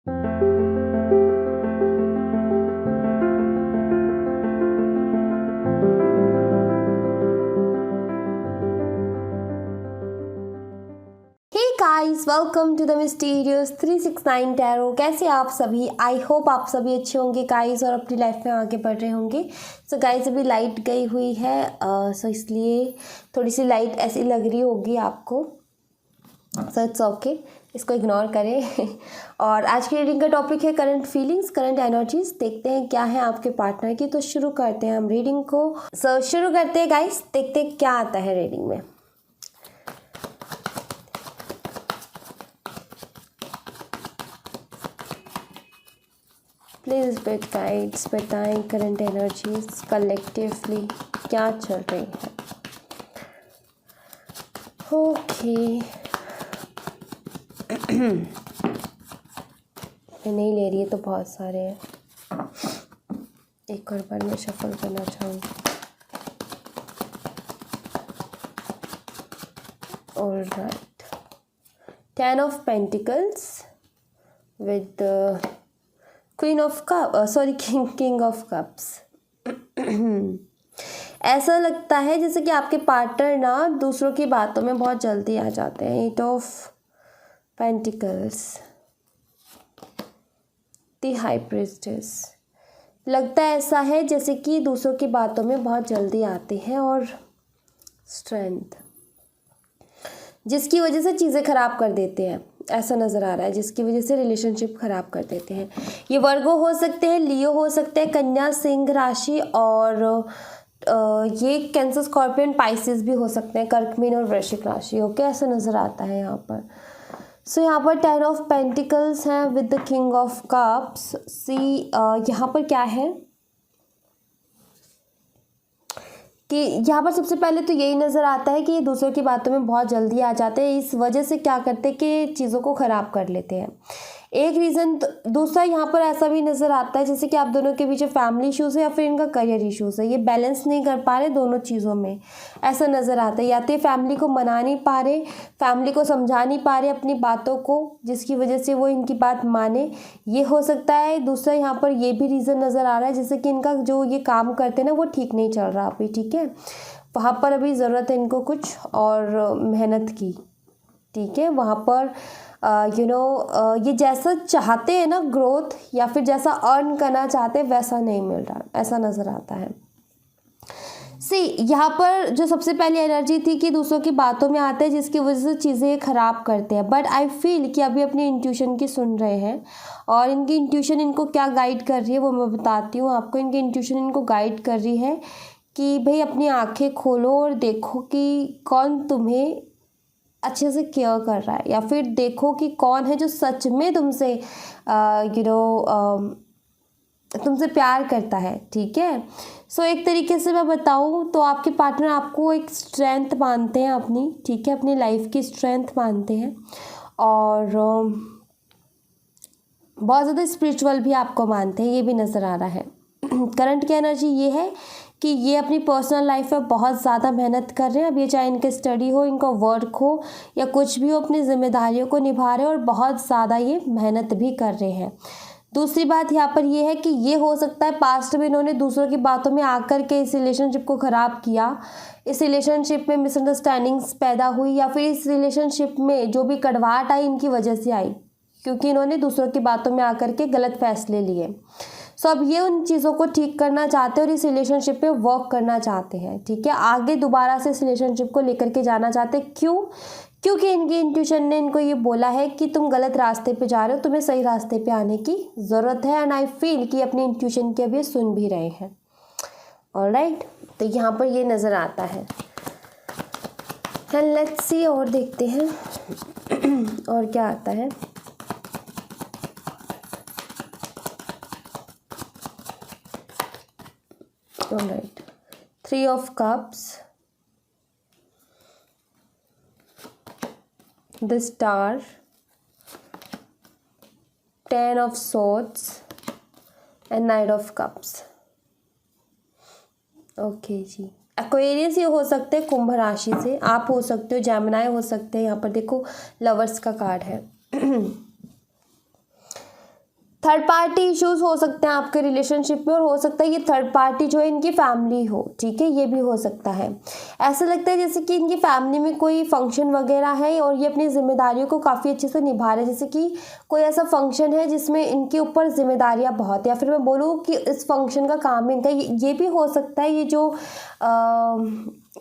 Guys welcome to the mysterious 369 tarot. कैसे आप सभी? आई होप आप सभी अच्छे होंगे गाइस और अपनी लाइफ में आगे बढ़ रहे होंगे। सो गाइस अभी लाइट गई हुई है, सो इसलिए थोड़ी सी लाइट ऐसी लग रही होगी आपको। सो इट्स ओके, इसको इग्नोर करें। और आज की रीडिंग का टॉपिक है करंट फीलिंग्स, करंट एनर्जीज। देखते हैं क्या है आपके पार्टनर की। तो शुरू करते हैं हम रीडिंग को। सो शुरू करते हैं गाइस, देखते हैं क्या आता है रीडिंग में। प्लीज़ बिग गाइड्स बताएं करंट एनर्जीज कलेक्टिवली क्या चल रही है। ओके नहीं ले रही है तो बहुत सारे हैं, एक और बार मैं शफल करना चाहूँगी। Alright, 10 of pentacles with queen of cup, sorry king of cups. ऐसा लगता है जैसे कि आपके पार्टनर ना दूसरों की बातों में बहुत जल्दी आ जाते हैं। 8 of pentacles, the high priestess. लगता है ऐसा है जैसे कि दूसरों की बातों में बहुत जल्दी आते हैं। और स्ट्रेंथ, जिसकी वजह से चीज़ें ख़राब कर देते हैं, ऐसा नज़र आ रहा है, जिसकी वजह से रिलेशनशिप ख़राब कर देते हैं। ये वर्गो हो सकते हैं, लियो हो सकते हैं, कन्या सिंह राशि, और ये कैंसर स्कॉर्पियन पाइसेस भी हो सकते हैं, कर्क मीन और वृश्चिक राशि। ओके, ऐसा नज़र आता है यहाँ पर। सो यहाँ पर 10 ऑफ पेंटिकल्स हैं with the king of cups. See यहाँ पर क्या है कि यहाँ पर सबसे पहले तो यही नज़र आता है कि ये दूसरों की बातों में बहुत जल्दी आ जाते हैं। इस वजह से क्या करते हैं कि चीज़ों को ख़राब कर लेते हैं, एक रीज़न। दूसरा यहाँ पर ऐसा भी नज़र आता है जैसे कि आप दोनों के पीछे फैमिली इश्यूज़ है या फिर इनका करियर इश्यूज़ है। ये बैलेंस नहीं कर पा रहे दोनों चीज़ों में, ऐसा नज़र आता है। या तो ये फैमिली को मना नहीं पा रहे, फैमिली को समझा नहीं पा रहे अपनी बातों को, जिसकी वजह से वो इनकी बात माने, ये हो सकता है। दूसरा यहाँ पर ये भी रीज़न नज़र आ रहा है जैसे कि इनका जो ये काम करते हैं ना वो ठीक नहीं चल रहा अभी, ठीक है। वहाँ पर अभी ज़रूरत है इनको कुछ और मेहनत की, ठीक है। वहाँ पर ये जैसा चाहते हैं ना ग्रोथ, या फिर जैसा अर्न करना चाहते हैं वैसा नहीं मिल रहा, ऐसा नज़र आता है। सी यहाँ पर जो सबसे पहली एनर्जी थी कि दूसरों की बातों में आते हैं, जिसकी वजह से चीज़ें ख़राब करते हैं। बट आई फील कि अभी अपनी इंट्यूशन की सुन रहे हैं, और इनकी इंट्यूशन इनको क्या गाइड कर रही है वो मैं बताती हूँ आपको। इनकी इंट्यूशन इनको गाइड कर रही है कि भाई अपनी आंखें खोलो और देखो कि कौन तुम्हें अच्छे से केयर कर रहा है, या फिर देखो कि कौन है जो सच में तुमसे तुमसे प्यार करता है, ठीक है। सो एक तरीके से मैं बताऊँ तो आपके पार्टनर आपको एक स्ट्रेंथ मानते हैं अपनी, ठीक है, अपनी लाइफ की स्ट्रेंथ मानते हैं, और बहुत ज़्यादा स्पिरिचुअल भी आपको मानते हैं, ये भी नज़र आ रहा है। करंट की एनर्जी ये है कि ये अपनी पर्सनल लाइफ में बहुत ज़्यादा मेहनत कर रहे हैं। अब ये चाहे इनके स्टडी हो, इनका वर्क हो, या कुछ भी हो, अपनी जिम्मेदारियों को निभा रहे हैं और बहुत ज़्यादा ये मेहनत भी कर रहे हैं। दूसरी बात यहाँ पर ये है कि ये हो सकता है पास्ट में इन्होंने दूसरों की बातों में आकर के इस रिलेशनशिप को ख़राब किया, इस रिलेशनशिप में मिसअंडरस्टैंडिंग्स पैदा हुई, या फिर इस रिलेशनशिप में जो भी कड़वाहट आई इनकी वजह से आई, क्योंकि इन्होंने दूसरों की बातों में आकर के गलत फैसले लिए। सो अब ये उन चीज़ों को ठीक करना चाहते हैं और इस रिलेशनशिप पे वर्क करना चाहते हैं, ठीक है। आगे दोबारा से इस रिलेशनशिप को लेकर के जाना चाहते हैं। क्यों? क्योंकि इनकी इंट्यूशन ने इनको ये बोला है कि तुम गलत रास्ते पे जा रहे हो, तुम्हें सही रास्ते पे आने की ज़रूरत है। एंड आई फील कि अपनी इंट्यूशन की अब ये सुन भी रहे हैं। ऑलराइट, तो यहाँ पर ये नज़र आता है। एंड लेट्स सी, और देखते हैं और क्या आता है। Alright, 3 of Cups, the Star, 10 of Swords and Knight of Cups। Okay जी, एक्वेरियस ये हो सकते हैं कुंभ राशि से, आप हो सकते हो जेमिनी हो सकते हैं। यहाँ पर देखो लवर्स का कार्ड है। थर्ड पार्टी इश्यूज हो सकते हैं आपके रिलेशनशिप में, और हो सकता है ये थर्ड पार्टी जो है इनकी फैमिली हो, ठीक है, ये भी हो सकता है। ऐसा लगता है जैसे कि इनकी फैमिली में कोई फंक्शन वगैरह है और ये अपनी जिम्मेदारियों को काफ़ी अच्छे से निभा रहे हैं, जैसे कि कोई ऐसा फंक्शन है जिसमें इनके ऊपर जिम्मेदारियां बहुत है, या फिर मैं बोलूँ कि इस फंक्शन का काम इनका ये भी हो सकता है।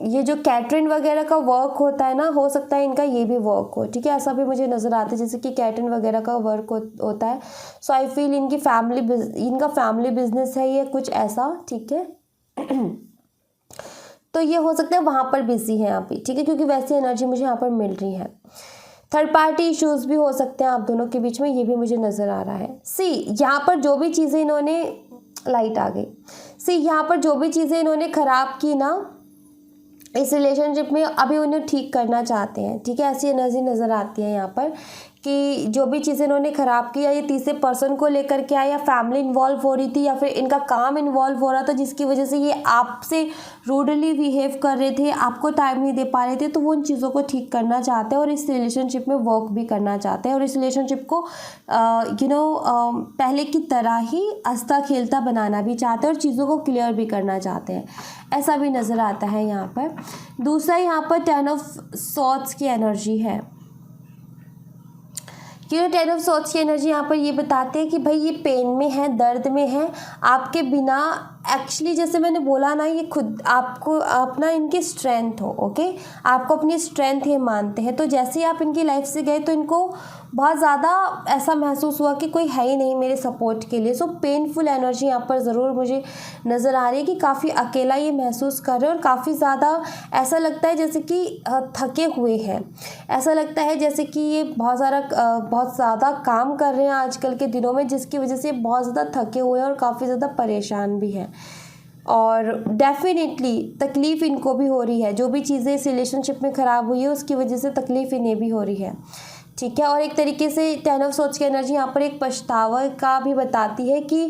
ये जो कैटरिंग वगैरह का वर्क होता है ना, हो सकता है इनका ये भी वर्क हो, ठीक है, ऐसा भी मुझे नज़र आता है जैसे कि कैटरिंग वगैरह का वर्क होता है। सो आई फील इनका फैमिली बिजनेस है ये कुछ ऐसा, ठीक है। तो ये हो सकता है वहाँ पर बिजी हैं आप भी, ठीक है, क्योंकि वैसी एनर्जी मुझे यहाँ पर मिल रही है। थर्ड पार्टी इश्यूज भी हो सकते हैं आप दोनों के बीच में, ये भी मुझे नज़र आ रहा है। यहाँ पर जो भी चीज़ें इन्होंने लाइट आ गई, यहाँ पर जो भी चीज़ें इन्होंने ख़राब की ना इस रिलेशनशिप में, अभी उन्हें ठीक करना चाहते हैं, ठीक है, ऐसी एनर्जी नज़र आती है यहाँ पर कि जो भी चीज़ें इन्होंने ख़राब किया, ये तीसरे पर्सन को लेकर के आया, फैमिली इन्वॉल्व हो रही थी या फिर इनका काम इन्वॉल्व हो रहा था जिसकी वजह से ये आपसे रूडली बिहेव कर रहे थे, आपको टाइम नहीं दे पा रहे थे, तो वो उन चीज़ों को ठीक करना चाहते हैं और इस रिलेशनशिप में वर्क भी करना चाहते हैं और इस रिलेशनशिप को पहले की तरह ही हंसता खेलता बनाना भी चाहते हैं और चीज़ों को क्लियर भी करना चाहते हैं, ऐसा भी नज़र आता है यहाँ पर। दूसरा यहाँ पर 10 ऑफ सॉर्ड्स की एनर्जी है, क्योंकि 10 ऑफ सॉर्ड्स की एनर्जी यहाँ पर ये बताते हैं कि भाई ये पेन में है, दर्द में है, आपके बिना एक्चुअली जैसे मैंने बोला ना, ये खुद आपको अपना इनकी स्ट्रेंथ हो, ओके, आपको अपनी स्ट्रेंथ ये मानते हैं। तो जैसे ही आप इनकी लाइफ से गए तो इनको बहुत ज़्यादा ऐसा महसूस हुआ कि कोई है ही नहीं मेरे सपोर्ट के लिए। सो पेनफुल एनर्जी यहाँ पर ज़रूर मुझे नज़र आ रही है कि काफ़ी अकेला ये महसूस कर रहे हैं और काफ़ी ज़्यादा ऐसा लगता है जैसे कि थके हुए हैं, ऐसा लगता है जैसे कि ये बहुत ज़्यादा काम कर रहे हैं आजकल के दिनों में, जिसकी वजह से बहुत ज़्यादा थके हुए हैं और काफ़ी ज़्यादा परेशान भी हैं। और डेफिनेटली तकलीफ़ इनको भी हो रही है, जो भी चीज़ें इस रिलेशनशिप में ख़राब हुई है उसकी वजह से तकलीफ़ इन्हें भी हो रही है, ठीक है। और एक तरीके से 10 ऑफ सॉर्ड्स की एनर्जी यहाँ पर एक पछतावा का भी बताती है कि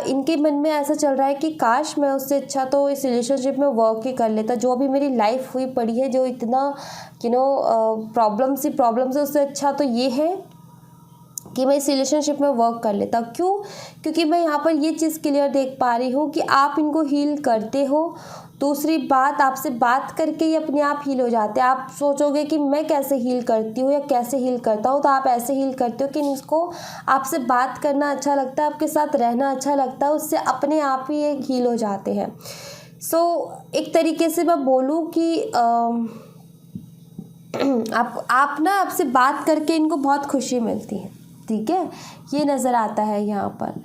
इनके मन में ऐसा चल रहा है कि काश मैं उससे अच्छा तो इस रिलेशनशिप में वर्क ही कर लेता, जो भी मेरी लाइफ हुई पड़ी है, जो इतना प्रॉब्लम्स है, उससे अच्छा तो ये है कि मैं इस रिलेशनशिप में वर्क कर लेता। क्यों? क्योंकि मैं यहाँ पर ये चीज़ क्लियर देख पा रही हूँ कि आप इनको हील करते हो। दूसरी बात, आपसे बात करके ही अपने आप हील हो जाते हैं। आप सोचोगे कि मैं कैसे हील करती हूँ या कैसे हील करता हूँ, तो आप ऐसे हील करते हो कि इसको आपसे बात करना अच्छा लगता है, आपके साथ रहना अच्छा लगता है, उससे अपने आप ही एक हील हो जाते हैं। एक तरीके से मैं बोलूँ कि आप ना आपसे बात करके इनको बहुत खुशी मिलती है, ठीक है, ये नज़र आता है यहाँ पर।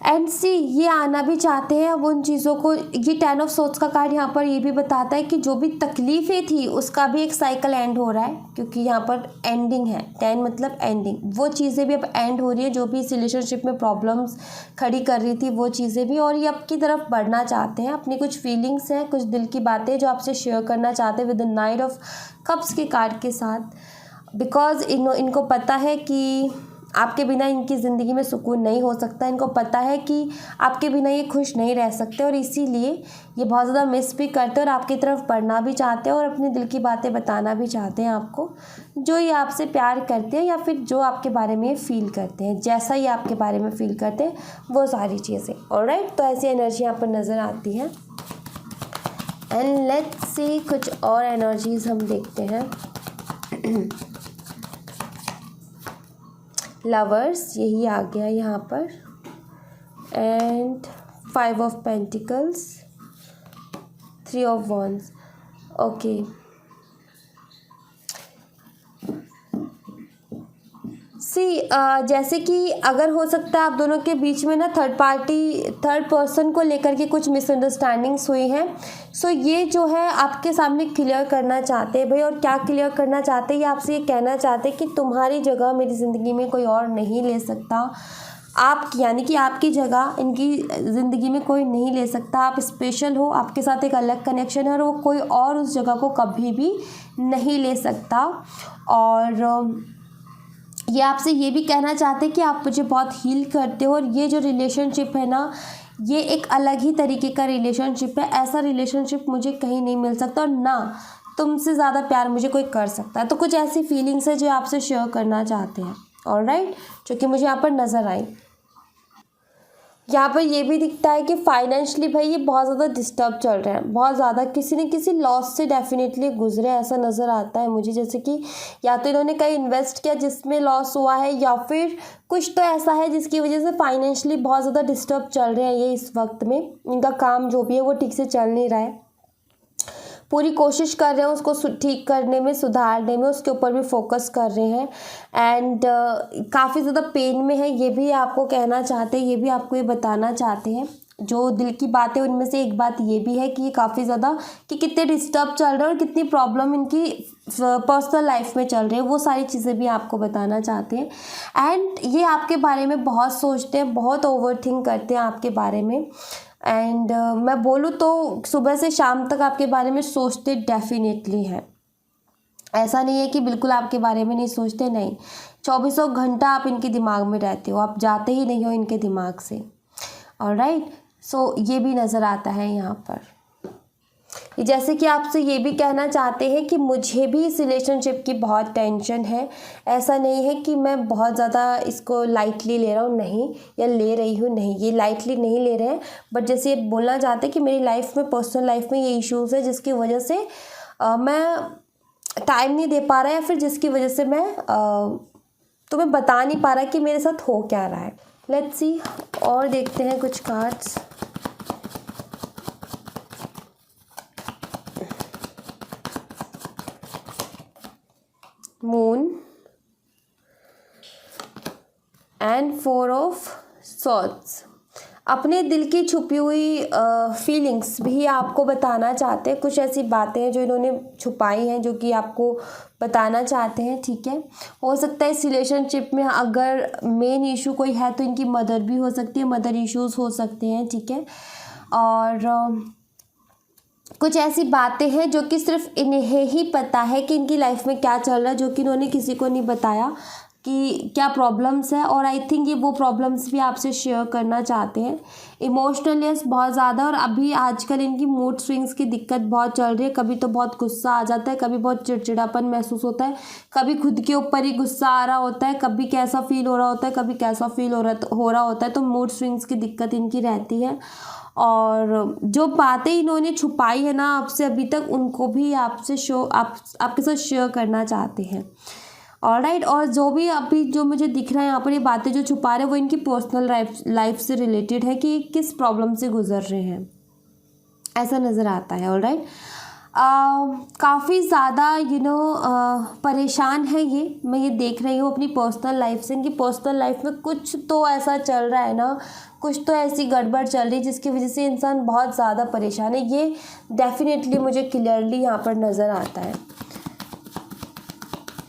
एंड सी ये आना भी चाहते हैं अब उन चीज़ों को। ये 10 ऑफ सॉर्ड्स का कार्ड यहाँ पर ये भी बताता है कि जो भी तकलीफ़ें थी उसका भी एक साइकिल एंड हो रहा है, क्योंकि यहाँ पर एंडिंग है, 10 मतलब एंडिंग, वो चीज़ें भी अब एंड हो रही है जो भी इस रिलेशनशिप में प्रॉब्लम्स खड़ी कर रही थी वो चीज़ें भी, और ये आपकी तरफ बढ़ना चाहते हैं। अपनी कुछ फीलिंग्स हैं, कुछ दिल की बातें जो आपसे शेयर करना चाहते हैं with the night of cups के कार्ड के साथ, बिकॉज इनको पता है कि आपके बिना इनकी ज़िंदगी में सुकून नहीं हो सकता। इनको पता है कि आपके बिना ये खुश नहीं रह सकते और इसीलिए ये बहुत ज़्यादा मिस भी करते हैं और आपकी तरफ बढ़ना भी चाहते हैं और अपने दिल की बातें बताना भी चाहते हैं आपको, जो ये आपसे प्यार करते हैं या फिर जो आपके बारे में फील करते हैं, जैसा ये आपके बारे में फील करते हैं वो सारी चीज़ें। ऑलराइट, तो ऐसी एनर्जी यहाँ पर नज़र आती है। एंड लेट्स सी कुछ और एनर्जीज हम देखते हैं। लवर्स यही आ गया यहाँ पर, and 5 of pentacles, 3 of wands, okay. जैसे कि अगर हो सकता है आप दोनों के बीच में ना थर्ड पर्सन को लेकर के कुछ मिसअंडरस्टैंडिंग्स हुई हैं। ये जो है आपके सामने क्लियर करना चाहते हैं भाई, और क्या क्लियर करना चाहते हैं, ये आपसे ये कहना चाहते हैं कि तुम्हारी जगह मेरी ज़िंदगी में कोई और नहीं ले सकता। आप यानी कि आपकी जगह इनकी ज़िंदगी में कोई नहीं ले सकता। आप स्पेशल हो, आपके साथ एक अलग कनेक्शन है और वो कोई और उस जगह को कभी भी नहीं ले सकता। और ये आपसे ये भी कहना चाहते हैं कि आप मुझे बहुत हील करते हो और ये जो रिलेशनशिप है ना, ये एक अलग ही तरीके का रिलेशनशिप है। ऐसा रिलेशनशिप मुझे कहीं नहीं मिल सकता और ना तुमसे ज़्यादा प्यार मुझे कोई कर सकता है। तो कुछ ऐसी फीलिंग्स है जो आपसे शेयर करना चाहते हैं, ऑलराइट, जो कि मुझे यहाँ पर नज़र आई। यहाँ पर ये भी दिखता है कि फाइनेंशियली भाई ये बहुत ज़्यादा डिस्टर्ब चल रहे हैं, बहुत ज़्यादा किसी न किसी लॉस से डेफिनेटली गुजरे, ऐसा नज़र आता है मुझे। जैसे कि या तो इन्होंने कहीं इन्वेस्ट किया जिसमें लॉस हुआ है, या फिर कुछ तो ऐसा है जिसकी वजह से फाइनेंशियली बहुत ज़्यादा डिस्टर्ब चल रहे हैं ये इस वक्त में। इनका काम जो भी है वो ठीक से चल नहीं रहा है, पूरी कोशिश कर रहे हैं उसको ठीक करने में, सुधारने में, उसके ऊपर भी फोकस कर रहे हैं। एंड काफ़ी ज़्यादा पेन में है, ये भी आपको कहना चाहते हैं, ये भी आपको ये बताना चाहते हैं। जो दिल की बात है उनमें से एक बात ये भी है कि ये काफ़ी ज़्यादा कि कितने डिस्टर्ब चल रहे हैं और कितनी प्रॉब्लम इनकी पर्सनल लाइफ में चल रही है, वो सारी चीज़ें भी आपको बताना चाहते हैं। एंड ये आपके बारे में बहुत सोचते हैं, बहुत ओवरथिंक करते हैं आपके बारे में। एंड मैं बोलूँ तो सुबह से शाम तक आपके बारे में सोचते डेफिनेटली हैं। ऐसा नहीं है कि बिल्कुल आपके बारे में नहीं सोचते, नहीं, 24 घंटा आप इनके दिमाग में रहते हो, आप जाते ही नहीं हो इनके दिमाग से। ऑलराइट, सो ये भी नज़र आता है यहाँ पर। जैसे कि आपसे ये भी कहना चाहते हैं कि मुझे भी इस रिलेशनशिप की बहुत टेंशन है। ऐसा नहीं है कि मैं बहुत ज़्यादा इसको लाइटली ले रहा हूँ, नहीं, या ले रही हूँ, नहीं, ये लाइटली नहीं ले रहे हैं। बट जैसे ये बोलना चाहते हैं कि मेरी लाइफ में, पर्सनल लाइफ में ये इश्यूज़ है जिसकी वजह से मैं टाइम नहीं दे पा रहा, या फिर जिसकी वजह से मैं तुम्हें बता नहीं पा रहा कि मेरे साथ हो क्या रहा है। लेट्स सी, और देखते हैं कुछ cards. Moon and 4 of swords. अपने दिल की छुपी हुई फीलिंग्स भी आपको बताना चाहते हैं। कुछ ऐसी बातें हैं जो इन्होंने छुपाई हैं, जो कि आपको बताना चाहते हैं, ठीक है। हो सकता है इस रिलेशनशिप में अगर मेन इशू कोई है तो इनकी मदर भी हो सकती है, मदर इश्यूज़ हो सकते हैं, ठीक है। और कुछ ऐसी बातें हैं जो कि सिर्फ इन्हें ही पता है कि इनकी लाइफ में क्या चल रहा है, जो कि इन्होंने किसी को नहीं बताया कि क्या प्रॉब्लम्स है। और आई थिंक ये वो प्रॉब्लम्स भी आपसे शेयर करना चाहते हैं। इमोशनल यस बहुत ज़्यादा, और अभी आजकल इनकी मूड स्विंग्स की दिक्कत बहुत चल रही है। कभी तो बहुत गुस्सा आ जाता है, कभी बहुत चिड़चिड़ापन महसूस होता है, कभी खुद के ऊपर ही गुस्सा आ रहा होता है, कभी कैसा फील हो रहा होता है, कभी कैसा फील हो रहा होता है। तो मूड स्विंग्स की दिक्कत इनकी रहती है। और जो बातें इन्होंने छुपाई है ना आपसे अभी तक, उनको भी आपसे आपके साथ शेयर करना चाहते हैं। ऑलराइट, और जो भी अभी जो मुझे दिख रहा है यहाँ पर, ये बातें जो छुपा रहे हैं वो इनकी पर्सनल लाइफ से रिलेटेड है कि किस प्रॉब्लम से गुजर रहे हैं, ऐसा नज़र आता है। ऑलराइट, काफ़ी ज़्यादा परेशान है ये, मैं ये देख रही हूँ अपनी पर्सनल लाइफ से। इनकी पर्सनल लाइफ में कुछ तो ऐसा चल रहा है ना, कुछ तो ऐसी गड़बड़ चल रही है जिसकी वजह से इंसान बहुत ज़्यादा परेशान है। ये डेफिनेटली मुझे क्लियरली यहाँ पर नज़र आता है,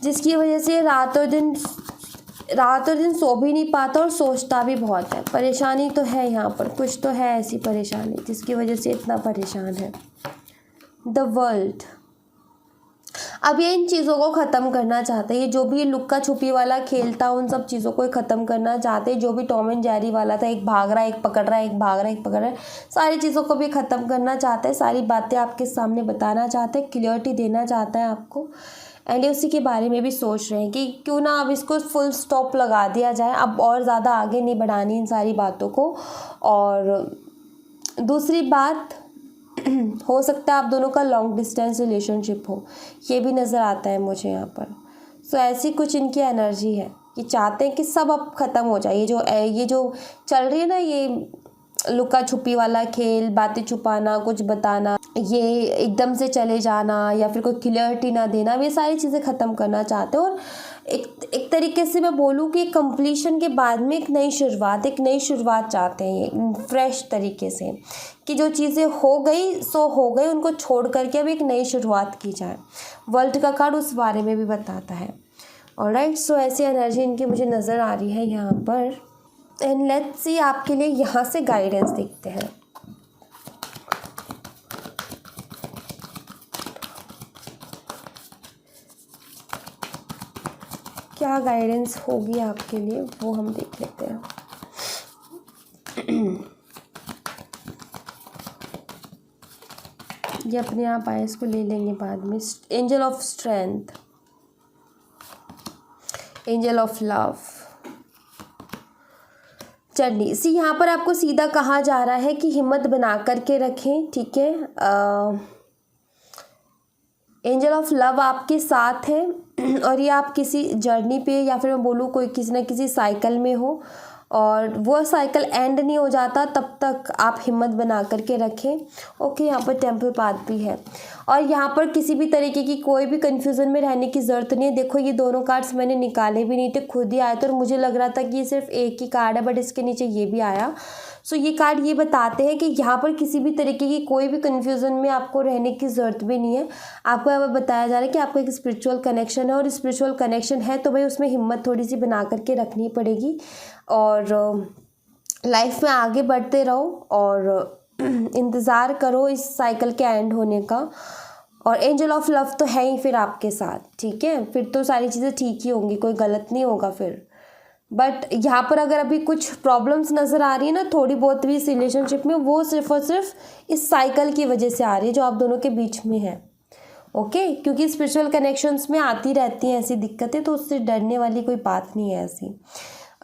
जिसकी वजह से रात और दिन सो भी नहीं पाता और सोचता भी बहुत है। परेशानी तो है यहाँ पर, कुछ तो है ऐसी परेशानी जिसकी वजह से इतना परेशान है। द वर्ल्ड, अब ये इन चीज़ों को ख़त्म करना चाहते हैं। ये जो भी लुक्का छुपी वाला खेल था, उन सब चीज़ों को ख़त्म करना चाहते हैं। जो भी टॉम एंड जेरी वाला था, एक भाग रहा है, एक पकड़ रहा है, एक भाग रहा है, एक पकड़ रहा है, सारी चीज़ों को भी ख़त्म करना चाहते हैं। सारी बातें आपके सामने बताना चाहते हैं, क्लियरिटी देना चाहता है आपको। एंड उसी के बारे में भी सोच रहे हैं कि क्यों ना अब इसको फुल स्टॉप लगा दिया जाए, अब और ज़्यादा आगे नहीं बढ़ानी इन सारी बातों को। और दूसरी बात, हो सकता है आप दोनों का लॉन्ग डिस्टेंस रिलेशनशिप हो, ये भी नज़र आता है मुझे यहाँ पर। सो ऐसी कुछ इनकी एनर्जी है कि चाहते हैं कि सब अब ख़त्म हो जाए। ये जो चल रही है ना, ये लुका छुपी वाला खेल, बातें छुपाना, कुछ बताना, ये एकदम से चले जाना, या फिर कोई क्लियरिटी ना देना, ये सारी चीज़ें ख़त्म करना चाहते हैं। और एक तरीके से मैं बोलूँ कि कंप्लीशन के बाद में एक नई शुरुआत चाहते हैं ये फ्रेश तरीके से, कि जो चीज़ें हो गई सो हो गई, उनको छोड़ करके अब एक नई शुरुआत की जाए। वर्ल्ड का कार्ड उस बारे में भी बताता है। ऑलराइट, सो ऐसी एनर्जी इनकी मुझे नज़र आ रही है यहाँ पर। एंड लेट्स सी, आपके लिए यहाँ से गाइडेंस देखते हैं। क्या गाइडेंस होगी आपके लिए वो हम देख लेते हैं। ये अपने आप आए, इसको ले लेंगे बाद में। Angel of strength, angel of love, चटनी। सी यहाँ पर आपको सीधा कहा जा रहा है कि हिम्मत बना करके रखें, ठीक है। एंजल ऑफ लव आपके साथ है और ये आप किसी जर्नी पे या फिर मैं बोलूँ कोई किसी न किसी साइकिल में हो और वो साइकिल एंड नहीं हो जाता तब तक आप हिम्मत बना करके रखें। ओके, यहाँ पर टेम्पल पाथ भी है और यहाँ पर किसी भी तरीके की कोई भी कन्फ्यूज़न में रहने की ज़रूरत नहीं है। देखो ये दोनों कार्ड्स मैंने निकाले भी नहीं थे, खुद ही आए थे और मुझे लग रहा था कि ये सिर्फ एक ही कार्ड है, बट इसके नीचे ये भी आया। सो ये कार्ड ये बताते हैं कि यहाँ पर किसी भी तरीके की कोई भी कन्फ्यूज़न में आपको रहने की ज़रूरत भी नहीं है। आपको यहाँ पर बताया जा रहा है कि आपको एक स्पिरिचुअल कनेक्शन है और स्पिरिचुअल कनेक्शन है तो भाई उसमें हिम्मत थोड़ी सी बना करके रखनी पड़ेगी और लाइफ में आगे बढ़ते रहो और इंतज़ार करो इस साइकिल के एंड होने का। और एंजल ऑफ लव तो है ही फिर आपके साथ, ठीक है, फिर तो सारी चीज़ें ठीक ही होंगी, कोई गलत नहीं होगा फिर। बट यहाँ पर अगर अभी कुछ प्रॉब्लम्स नज़र आ रही है ना थोड़ी बहुत भी इस रिलेशनशिप में, वो सिर्फ और सिर्फ इस साइकिल की वजह से आ रही है जो आप दोनों के बीच में है। ओके, क्योंकि स्पिरिचुअल कनेक्शंस में आती रहती हैं ऐसी दिक्कतें, तो उससे डरने वाली कोई बात नहीं है ऐसी।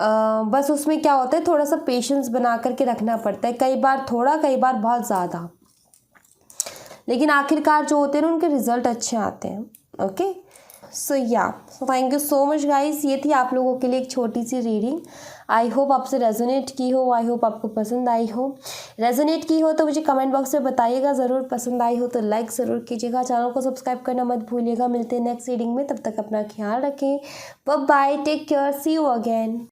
बस उसमें क्या होता है थोड़ा सा पेशेंस बना करके रखना पड़ता है, कई बार थोड़ा कई बार बहुत ज़्यादा, लेकिन आखिरकार जो होते हैं ना उनके रिजल्ट अच्छे आते हैं। Okay, so thank you so much guys, ये थी आप लोगों के लिए एक छोटी सी रीडिंग। आई होप आपसे रेजोनेट की हो, आई होप आपको पसंद आई हो। रेजोनेट की हो तो मुझे कमेंट बॉक्स में बताइएगा ज़रूर, पसंद आई हो तो लाइक ज़रूर कीजिएगा, चैनल को सब्सक्राइब करना मत भूलिएगा। मिलते हैं नेक्स्ट रीडिंग में, तब तक अपना ख्याल रखें, bye bye, take care, see you again.